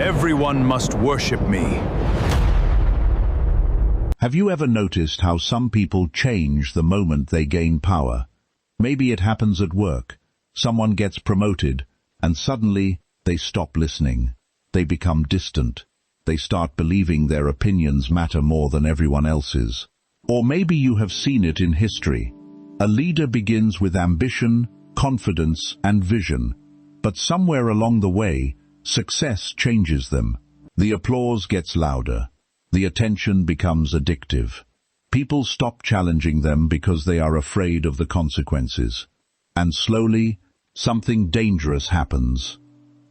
Everyone must worship me. Have you ever noticed how some people change the moment they gain power? Maybe it happens at work. Someone gets promoted, and suddenly they stop listening. They become distant. They start believing their opinions matter more than everyone else's. Or maybe you have seen it in history. A leader begins with ambition, confidence, and vision. But somewhere along the way, success changes them. The applause gets louder. The attention becomes addictive. People stop challenging them because they are afraid of the consequences. And slowly, something dangerous happens.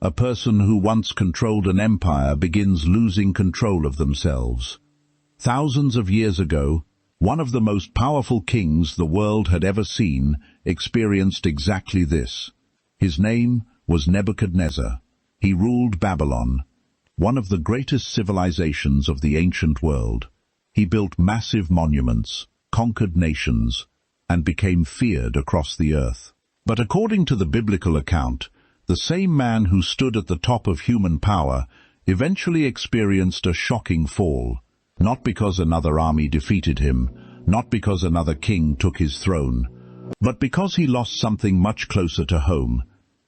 A person who once controlled an empire begins losing control of themselves. Thousands of years ago, one of the most powerful kings the world had ever seen experienced exactly this. His name was Nebuchadnezzar. He ruled Babylon, one of the greatest civilizations of the ancient world. He built massive monuments, conquered nations, and became feared across the earth. But according to the biblical account, the same man who stood at the top of human power eventually experienced a shocking fall, not because another army defeated him, not because another king took his throne, but because he lost something much closer to home,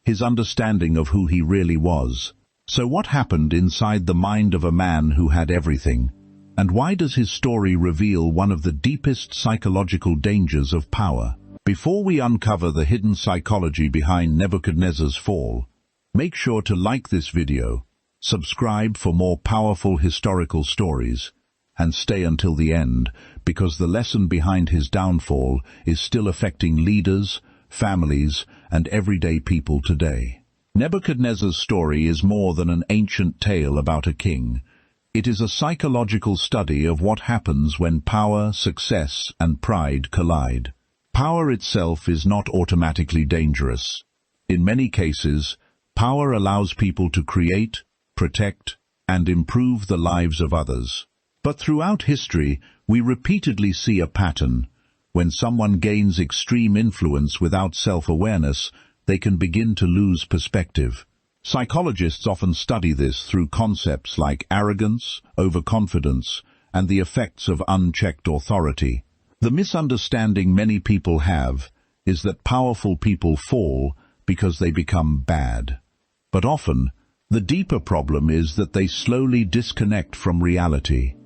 his understanding of who he really was. So what happened inside the mind of a man who had everything? And why does his story reveal one of the deepest psychological dangers of power? Before we uncover the hidden psychology behind Nebuchadnezzar's fall, make sure to like this video, subscribe for more powerful historical stories, and stay until the end, because the lesson behind his downfall is still affecting leaders, families, and everyday people today. Nebuchadnezzar's story is more than an ancient tale about a king. It is a psychological study of what happens when power, success, and pride collide. Power itself is not automatically dangerous. In many cases, power allows people to create, protect, and improve the lives of others. But throughout history, we repeatedly see a pattern. When someone gains extreme influence without self-awareness, they can begin to lose perspective. Psychologists often study this through concepts like arrogance, overconfidence, and the effects of unchecked authority. The misunderstanding many people have is that powerful people fall because they become bad. But often, the deeper problem is that they slowly disconnect from reality.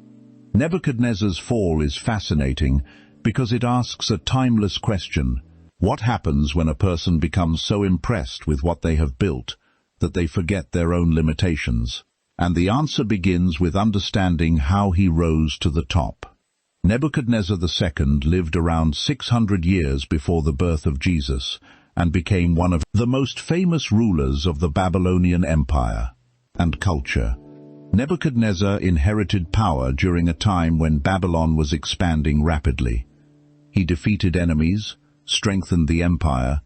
Nebuchadnezzar's fall is fascinating because it asks a timeless question. What happens when a person becomes so impressed with what they have built that they forget their own limitations? And the answer begins with understanding how he rose to the top. Nebuchadnezzar II lived around 600 years before the birth of Jesus and became one of the most famous rulers of the Babylonian Empire and culture. Nebuchadnezzar inherited power during a time when Babylon was expanding rapidly. He defeated enemies, strengthened the empire,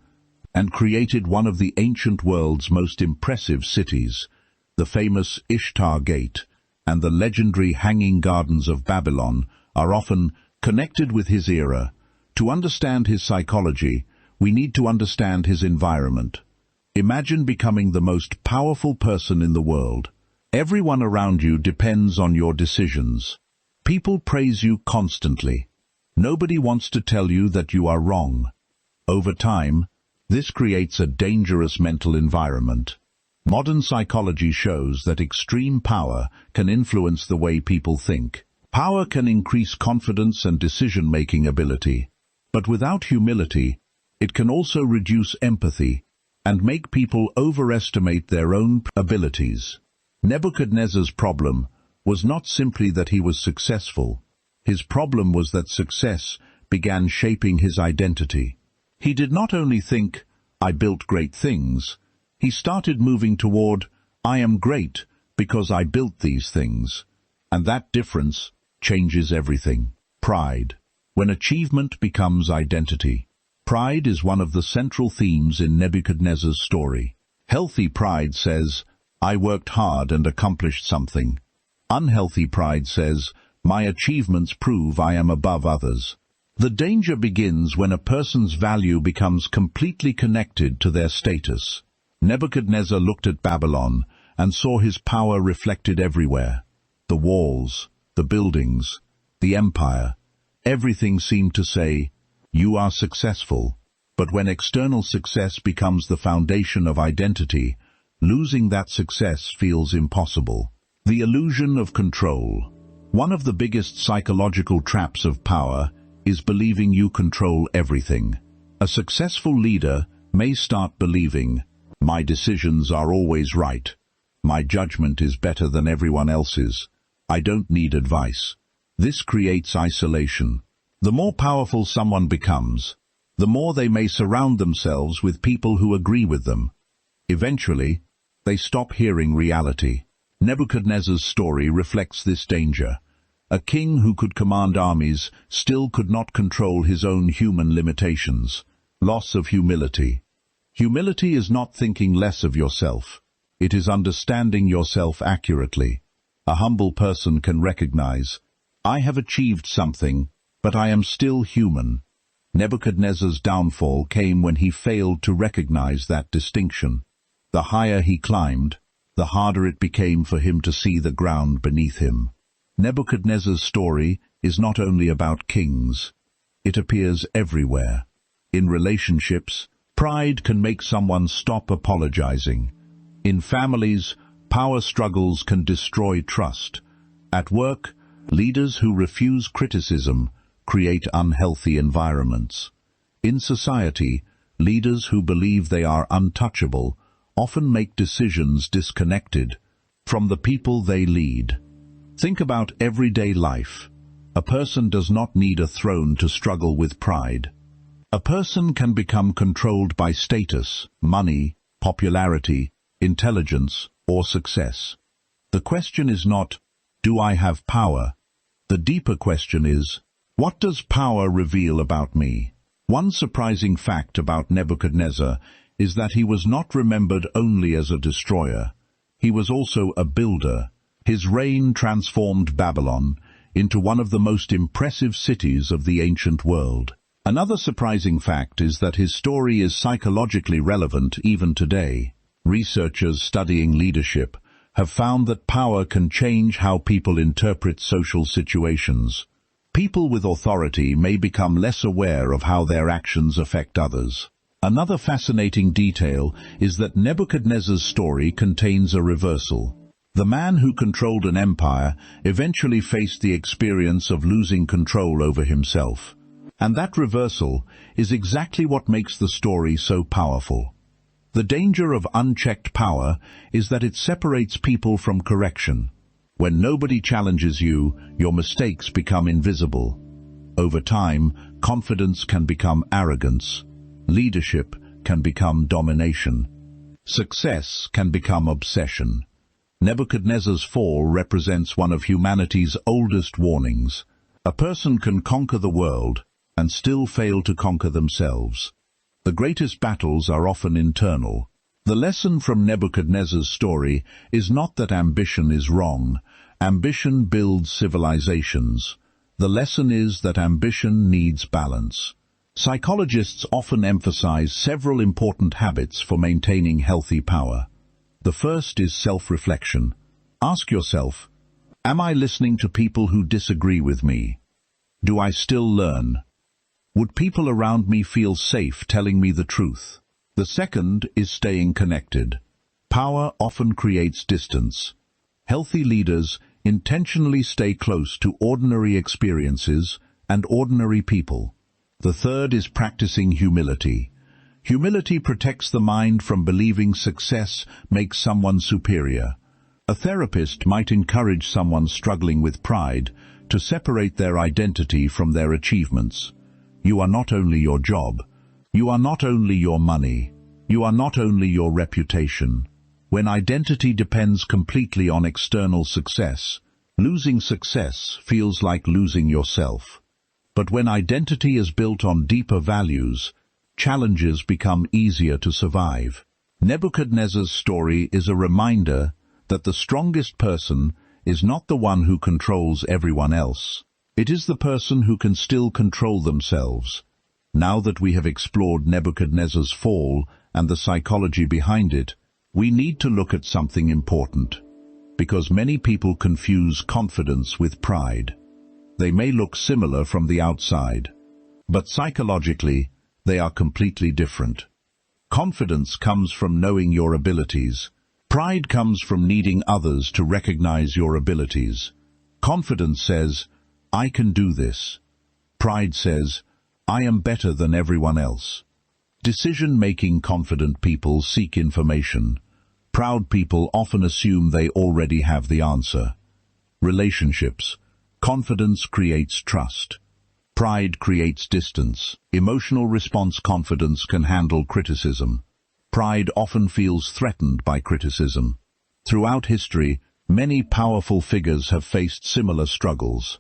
and created one of the ancient world's most impressive cities. The famous Ishtar Gate and the legendary Hanging Gardens of Babylon are often connected with his era. To understand his psychology, we need to understand his environment. Imagine becoming the most powerful person in the world. Everyone around you depends on your decisions. People praise you constantly. Nobody wants to tell you that you are wrong. Over time, this creates a dangerous mental environment. Modern psychology shows that extreme power can influence the way people think. Power can increase confidence and decision-making ability, but without humility, it can also reduce empathy and make people overestimate their own abilities. Nebuchadnezzar's problem was not simply that he was successful. His problem was that success began shaping his identity. He did not only think, "I built great things," he started moving toward, "I am great because I built these things." And that difference changes everything. Pride. When achievement becomes identity. Pride is one of the central themes in Nebuchadnezzar's story. Healthy pride says, "I worked hard and accomplished something." Unhealthy pride says, "My achievements prove I am above others." The danger begins when a person's value becomes completely connected to their status. Nebuchadnezzar looked at Babylon and saw his power reflected everywhere. The walls, the buildings, the empire, everything seemed to say, "You are successful." But when external success becomes the foundation of identity, losing that success feels impossible. The illusion of control. One of the biggest psychological traps of power is believing you control everything. A successful leader may start believing, "My decisions are always right. My judgment is better than everyone else's. I don't need advice." This creates isolation. The more powerful someone becomes, the more they may surround themselves with people who agree with them. Eventually, they stop hearing reality. Nebuchadnezzar's story reflects this danger. A king who could command armies still could not control his own human limitations. Loss of humility. Humility is not thinking less of yourself. It is understanding yourself accurately. A humble person can recognize, "I have achieved something, but I am still human." Nebuchadnezzar's downfall came when he failed to recognize that distinction. The higher he climbed, the harder it became for him to see the ground beneath him. Nebuchadnezzar's story is not only about kings. It appears everywhere. In relationships, pride can make someone stop apologizing. In families, power struggles can destroy trust. At work, leaders who refuse criticism create unhealthy environments. In society, leaders who believe they are untouchable often make decisions disconnected from the people they lead. Think about everyday life. A person does not need a throne to struggle with pride. A person can become controlled by status, money, popularity, intelligence, or success. The question is not, "Do I have power?" The deeper question is, "What does power reveal about me?" One surprising fact about Nebuchadnezzar is that he was not remembered only as a destroyer. He was also a builder. His reign transformed Babylon into one of the most impressive cities of the ancient world. Another surprising fact is that his story is psychologically relevant even today. Researchers studying leadership have found that power can change how people interpret social situations. People with authority may become less aware of how their actions affect others. Another fascinating detail is that Nebuchadnezzar's story contains a reversal. The man who controlled an empire eventually faced the experience of losing control over himself. And that reversal is exactly what makes the story so powerful. The danger of unchecked power is that it separates people from correction. When nobody challenges you, your mistakes become invisible. Over time, confidence can become arrogance. Leadership can become domination. Success can become obsession. Nebuchadnezzar's fall represents one of humanity's oldest warnings. A person can conquer the world and still fail to conquer themselves. The greatest battles are often internal. The lesson from Nebuchadnezzar's story is not that ambition is wrong. Ambition builds civilizations. The lesson is that ambition needs balance. Psychologists often emphasize several important habits for maintaining healthy power. The first is self-reflection. Ask yourself, am I listening to people who disagree with me? Do I still learn? Would people around me feel safe telling me the truth? The second is staying connected. Power often creates distance. Healthy leaders intentionally stay close to ordinary experiences and ordinary people. The third is practicing humility. Humility protects the mind from believing success makes someone superior. A therapist might encourage someone struggling with pride to separate their identity from their achievements. You are not only your job. You are not only your money. You are not only your reputation. When identity depends completely on external success, losing success feels like losing yourself. But when identity is built on deeper values, challenges become easier to survive. Nebuchadnezzar's story is a reminder that the strongest person is not the one who controls everyone else. It is the person who can still control themselves. Now that we have explored Nebuchadnezzar's fall and the psychology behind it, We need to look at something important, because many people confuse confidence with pride. They may look similar from the outside, but psychologically, they are completely different. Confidence comes from knowing your abilities. Pride comes from needing others to recognize your abilities. Confidence says, I can do this. Pride says, I am better than everyone else. Decision-making confident people seek information. Proud people often assume they already have the answer. Relationships. Confidence creates trust. Pride creates distance. Emotional response confidence can handle criticism. Pride often feels threatened by criticism. Throughout history, many powerful figures have faced similar struggles.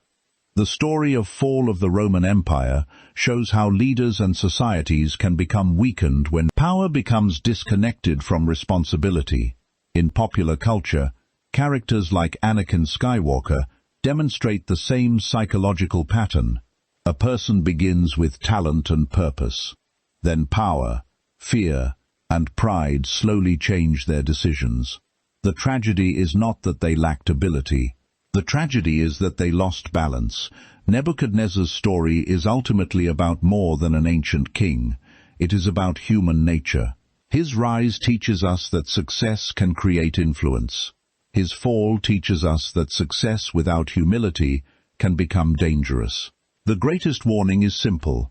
The story of fall of the Roman Empire shows how leaders and societies can become weakened when power becomes disconnected from responsibility. In popular culture, characters like Anakin Skywalker demonstrate the same psychological pattern. A person begins with talent and purpose. Then power, fear, and pride slowly change their decisions. The tragedy is not that they lacked ability. The tragedy is that they lost balance. Nebuchadnezzar's story is ultimately about more than an ancient king. It is about human nature. His rise teaches us that success can create influence. His fall teaches us that success without humility can become dangerous. The greatest warning is simple.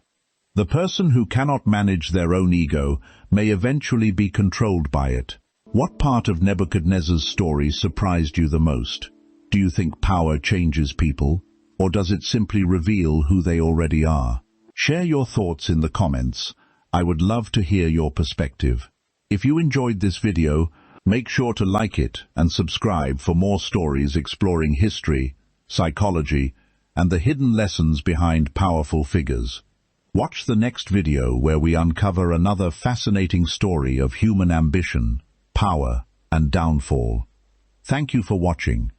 The person who cannot manage their own ego may eventually be controlled by it. What part of Nebuchadnezzar's story surprised you the most? Do you think power changes people, or does it simply reveal who they already are? Share your thoughts in the comments. I would love to hear your perspective. If you enjoyed this video, make sure to like it and subscribe for more stories exploring history, psychology, and the hidden lessons behind powerful figures. Watch the next video where we uncover another fascinating story of human ambition, power, and downfall. Thank you for watching.